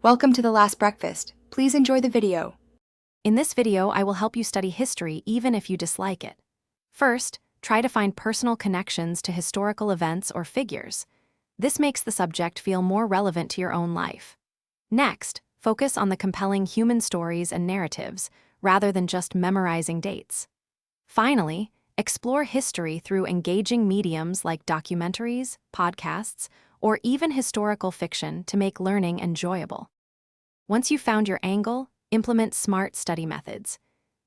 Welcome to The Last Breakfast. Please enjoy the video. In this video, I will help you study history even if you dislike it. First, try to find personal connections to historical events or figures. This makes the subject feel more relevant to your own life. Next, focus on the compelling human stories and narratives, rather than just memorizing dates. Finally, explore history through engaging mediums like documentaries, podcasts, or even historical fiction to make learning enjoyable. Once you've found your angle, implement smart study methods.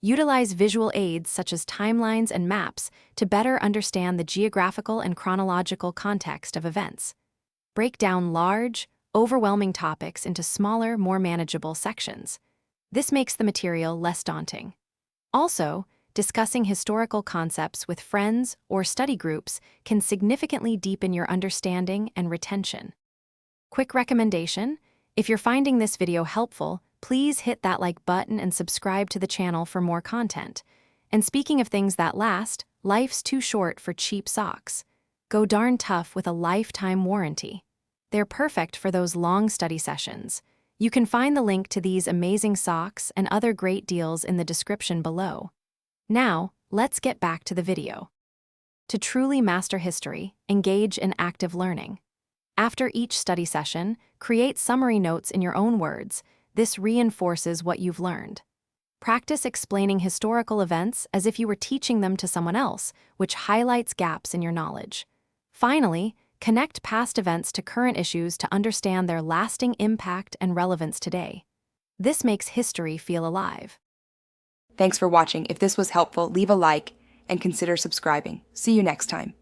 Utilize visual aids such as timelines and maps to better understand the geographical and chronological context of events. Break down large, overwhelming topics into smaller, more manageable sections. This makes the material less daunting. Also, discussing historical concepts with friends or study groups can significantly deepen your understanding and retention. Quick recommendation: if you're finding this video helpful, please hit that like button and subscribe to the channel for more content. And speaking of things that last, life's too short for cheap socks. Go darn tough with a lifetime warranty. They're perfect for those long study sessions. You can find the link to these amazing socks and other great deals in the description below. Now, let's get back to the video. To truly master history, engage in active learning. After each study session, create summary notes in your own words. This reinforces what you've learned. Practice explaining historical events as if you were teaching them to someone else, which highlights gaps in your knowledge. Finally, connect past events to current issues to understand their lasting impact and relevance today. This makes history feel alive. Thanks for watching. If this was helpful, leave a like and consider subscribing. See you next time.